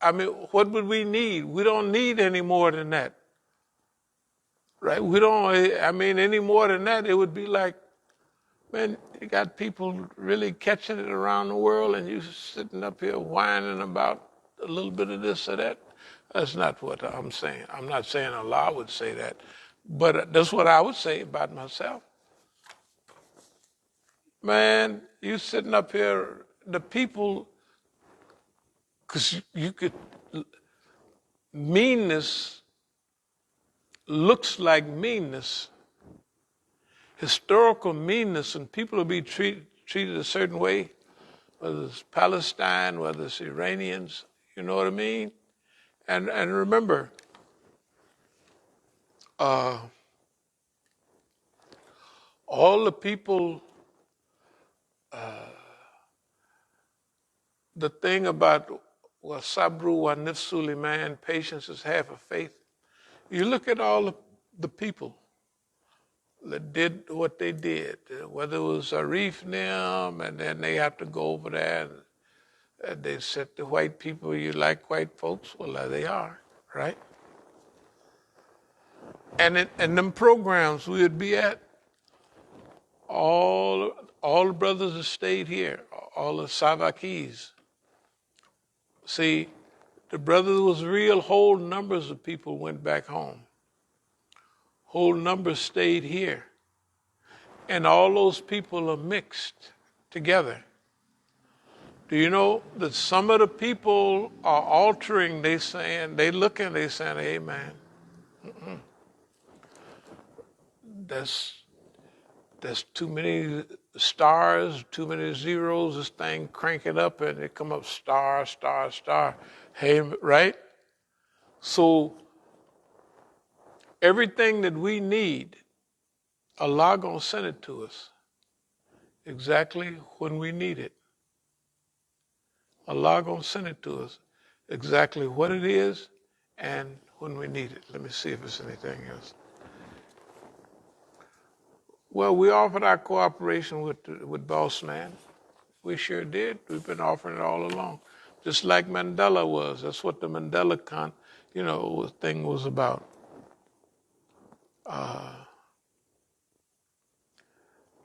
I mean, what would we need? We don't need any more than that. Right? We don't, I mean, any more than that, it would be like, man, you got people really catching it around the world and you sitting up here whining about a little bit of this or that. That's not what I'm saying. I'm not saying Allah would say that, but that's what I would say about myself. Man, you sitting up here, the people, because you could, meanness looks like meanness, historical meanness, and people will be treated a certain way, whether it's Palestine, whether it's Iranians, you know what I mean? And remember, all the people, the thing about sabru wa nifsul iman, patience is half of faith. You look at all the people that did what they did, whether it was Arif Nim, and then they have to go over there and they said to white people, you like white folks? Well, there they are, right? And in them programs we would be at, all the brothers that stayed here, all the Savakis. See, the brothers was real, whole numbers of people went back home. Whole numbers stayed here. And all those people are mixed together. Do you know that some of the people are altering, they saying, hey man, that's too many stars, too many zeros, this thing crank it up and it come up star, star, star. Hey, right? So everything that we need, Allah gonna send it to us exactly when we need it. Allah gonna send it to us exactly what it is and when we need it. Let me see if there's anything else. Well, we offered our cooperation with Boss Man. We sure did. We've been offering it all along. Just like Mandela was. That's what the Mandela thing was about.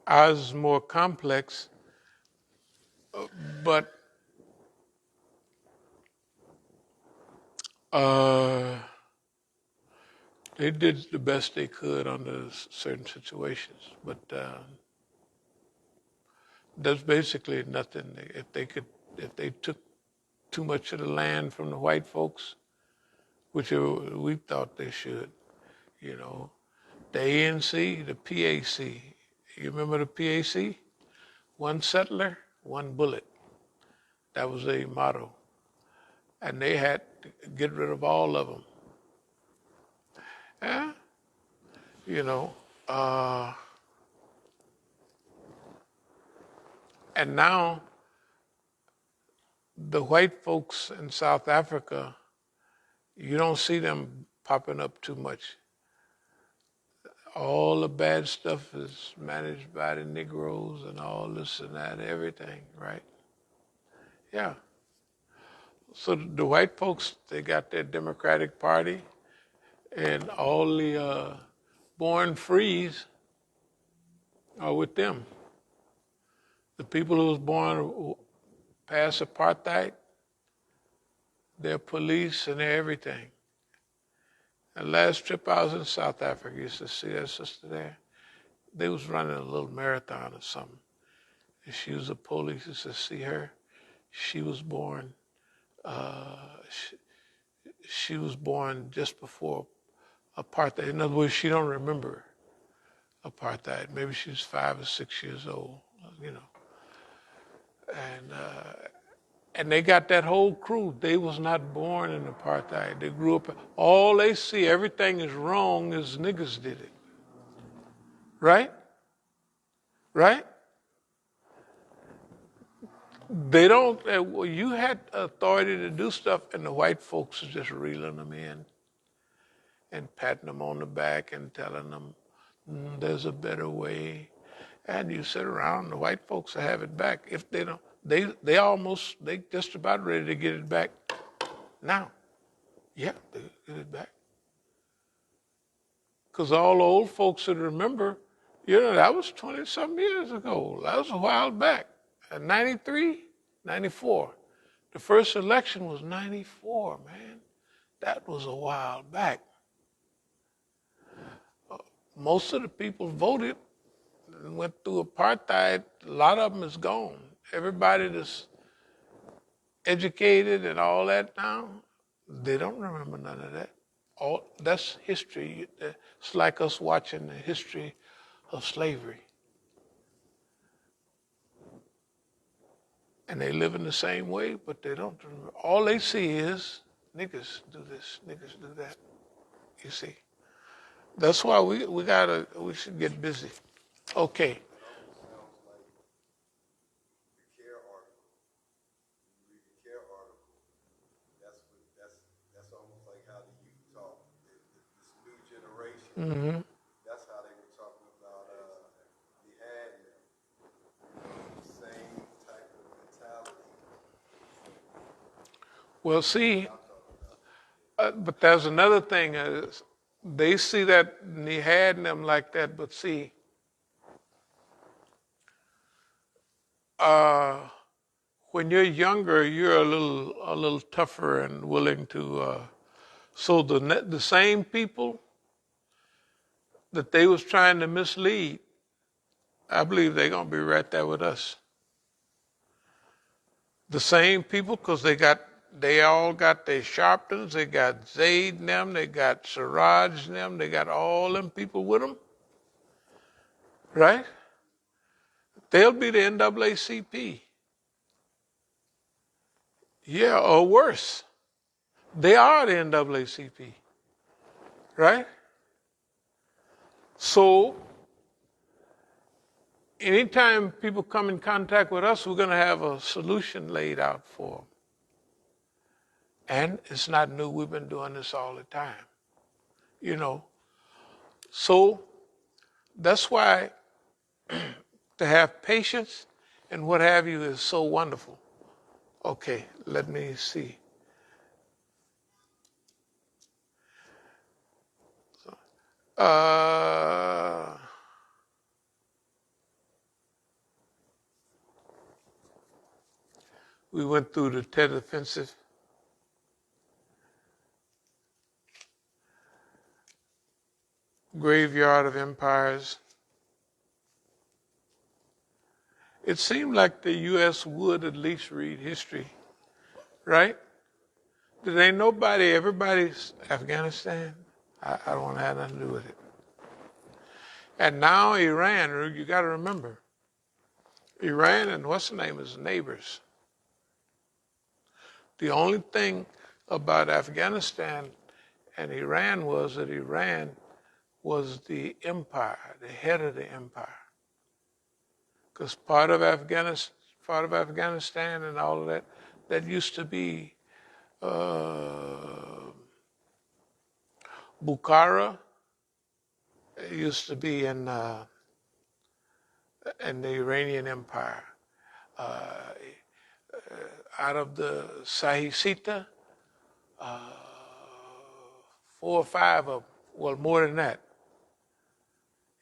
Ours is more complex, but they did the best they could under certain situations. But that's basically nothing. If they took too much of the land from the white folks, which we thought they should, the ANC, the PAC. You remember the PAC? One settler, one bullet. That was their motto. And they had to get rid of all of them. Yeah? And now the white folks in South Africa, you don't see them popping up too much. All the bad stuff is managed by the Negroes and all this and that, everything, right? Yeah. So the white folks, they got their Democratic Party, and all the born frees are with them. The people who was born past apartheid, their police and their everything. The last trip I was in South Africa, I used to see that sister there. They was running a little marathon or something. And she was a police. I used to see her. She was born, she was born just before apartheid. In other words, she don't remember apartheid. Maybe she was 5 or 6 years old, And they got that whole crew. They was not born in apartheid. They grew up. All they see, everything is wrong, is niggas did it. Right? Right? They don't, you had authority to do stuff, and the white folks are just reeling them in and patting them on the back and telling them, there's a better way. And you sit around, the white folks will have it back. If they don't, they just about ready to get it back. now. Yeah, they get it back. Because all the old folks would remember, that was 20-some years ago. That was a while back. 93, 94. The first election was 94, man. That was a while back. Most of the people voted and went through apartheid. A lot of them is gone. Everybody that's educated and all that now, they don't remember none of that. That's history. It's like us watching the history of slavery. And they live in the same way, but they don't remember. All they see is niggas do this, niggas do that. You see. That's why we should get busy. Okay. Mm-hmm. That's how they were talking about jihad and the same type of mentality. Well, see, but there's another thing. They see that jihad in them like that, but see, when you're younger, you're a little tougher and willing to. So the same people that they was trying to mislead, I believe they're gonna be right there with us. The same people, because they all got their Sharptons, they got Zaid and them, they got Siraj and them, they got all them people with them, right? They'll be the NAACP. Yeah, or worse. They are the NAACP, right? So, anytime people come in contact with us, we're going to have a solution laid out for them. And it's not new. We've been doing this all the time, So, that's why to have patience and what have you is so wonderful. Okay, let me see. We went through the Tet Offensive. Graveyard of Empires. It seemed like the U.S. would at least read history, right? There ain't everybody's Afghanistan. I don't want to have nothing to do with it. And now Iran, you got to remember, Iran and what's the name is neighbors. The only thing about Afghanistan and Iran was that Iran was the empire, the head of the empire. Because part of Afghanistan and all of that used to be Bukhara. It used to be in the Iranian Empire. Out of the Sahicita, 4 or 5 of them, well, more than that.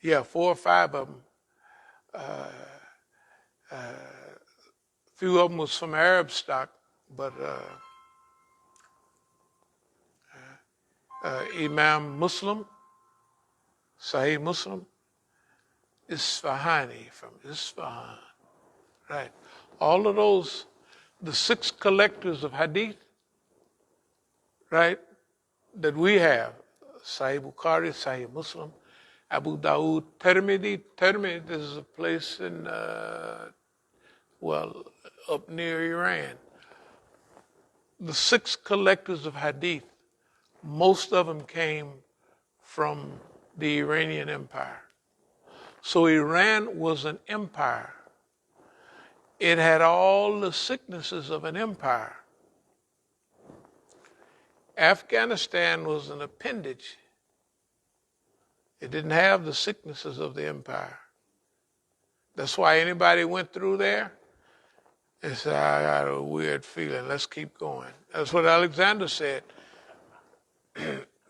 Yeah, 4 or 5 of them. Few of them was from Arab stock, but Imam Muslim, Sahih Muslim, Isfahani from Isfahan, right? All of those, the 6 collectors of hadith, right, that we have, Sahih Bukhari, Sahih Muslim, Abu Dawood, Tirmidhi. Tirmidhi, this is a place in, up near Iran. The 6 collectors of hadith, most of them came from the Iranian Empire. So Iran was an empire. It had all the sicknesses of an empire. Afghanistan was an appendage. It didn't have the sicknesses of the empire. That's why anybody went through there, They said, I got a weird feeling. Let's keep going. That's what Alexander said.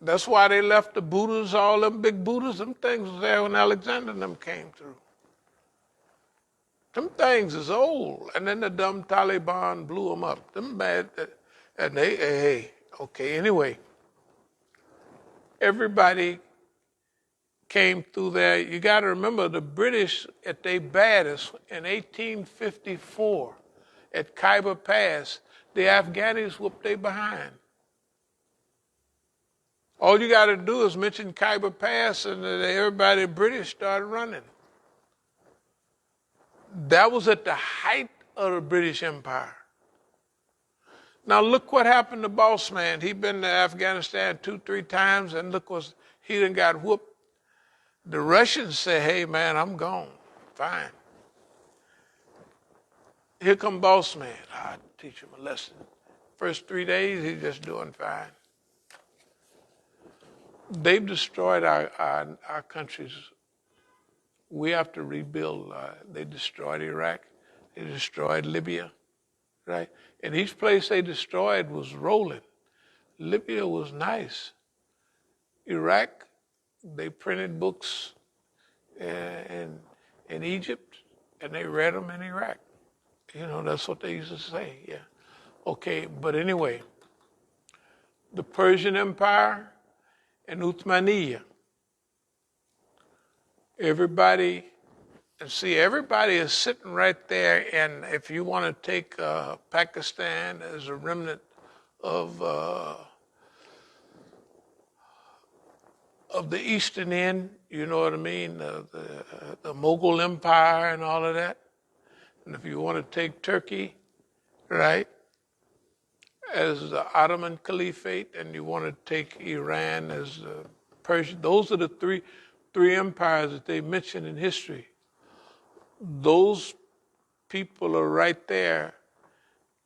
That's why they left the Buddhas, all them big Buddhas, them things was there when Alexander and them came through. Them things is old. And then the dumb Taliban blew them up. Them bad, and they, hey, okay, anyway. Everybody came through there. You got to remember the British at their baddest in 1854 at Khyber Pass, the Afghanis whooped their behind. All you got to do is mention Khyber Pass and everybody British started running. That was at the height of the British Empire. Now look what happened to Boss Man. He been to Afghanistan 2-3 times, and look what he done got whooped. The Russians say, hey man, I'm gone. Fine. Here come Boss Man. I teach him a lesson. First 3 days, he's just doing fine. They've destroyed our countries. We have to rebuild. They destroyed Iraq. They destroyed Libya, right? And each place they destroyed was rolling. Libya was nice. Iraq, they printed books in Egypt, and they read them in Iraq. You know, that's what they used to say, yeah. Okay, but anyway, the Persian Empire and Uthmaniyya. Everybody is sitting right there, and if you want to take Pakistan as a remnant of the Eastern end, you know what I mean, the Mughal Empire and all of that. And if you want to take Turkey, right, as the Ottoman Caliphate, and you want to take Iran as Persia, those are the three empires that they mention in history. Those people are right there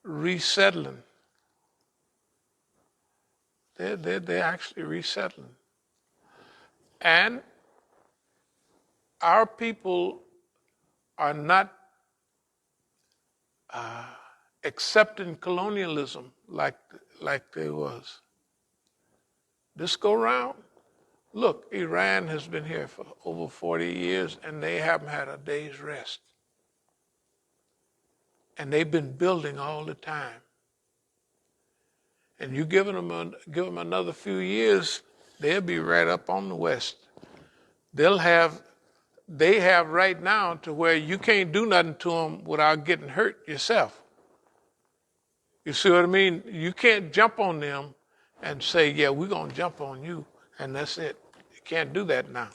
resettling. They're actually resettling. And our people are not accepting colonialism like they was. This go round, look, Iran has been here for over 40 years and they haven't had a day's rest. And they've been building all the time. And you give them another few years, they'll be right up on the West. They have right now to where you can't do nothing to them without getting hurt yourself. You see what I mean? You can't jump on them and say, yeah, we're going to jump on you, and that's it. You can't do that now.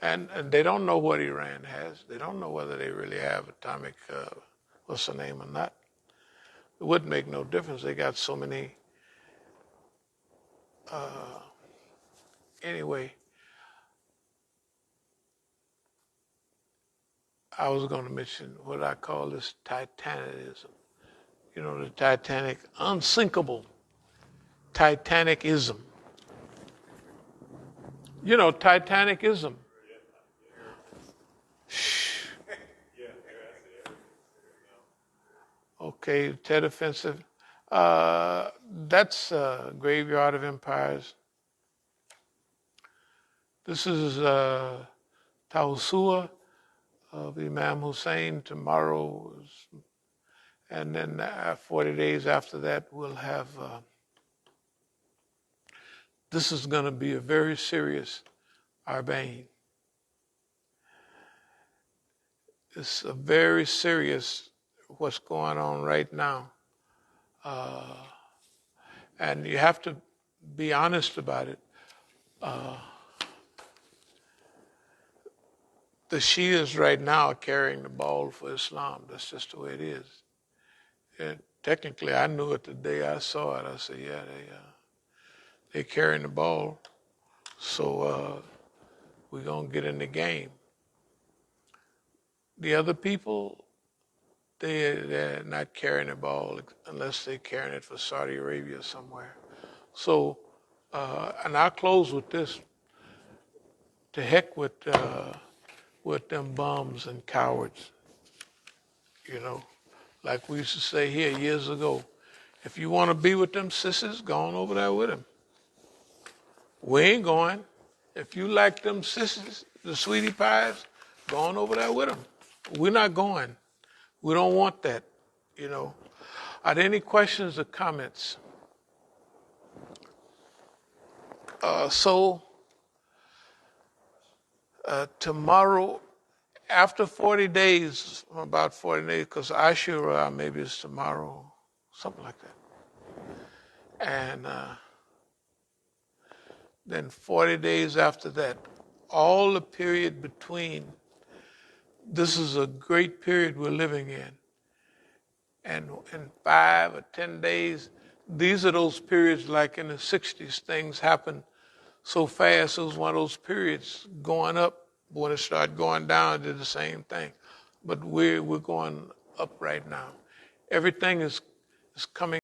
And they don't know what Iran has. They don't know whether they really have atomic, what's the name or not. It wouldn't make no difference. They got so many. Anyway, I was going to mention what I call this Titanicism. You know, the Titanic, unsinkable Titanicism. You know, Titanicism. Shh. Okay, Ted Offensive. That's Graveyard of Empires. This is Tawsua of Imam Hussein. Tomorrow, and then 40 days after that, we'll have. This is going to be a very serious Arbain. It's a very serious what's going on right now. And you have to be honest about it. The Shias right now are carrying the ball for Islam. That's just the way it is. And technically, I knew it the day I saw it. I said, yeah, they're carrying the ball. So we're going to get in the game. The other people, they're not carrying the ball unless they're carrying it for Saudi Arabia somewhere. So, and I'll close with this. To heck with them bums and cowards. you know. Like we used to say here years ago, if you want to be with them sissies, go on over there with them. We ain't going. If you like them sissies, the sweetie pies, go on over there with them. We're not going. We don't want that, you know. Are there any questions or comments? Tomorrow, after 40 days, about 40 days, because Ashura maybe it's tomorrow, something like that. And then 40 days after that, all the period between, this is a great period we're living in. And in 5 or 10 days, these are those periods like in the 60s, things happen so fast. It was one of those periods going up. When it started going down, it did the same thing. But we're going up right now. Everything is coming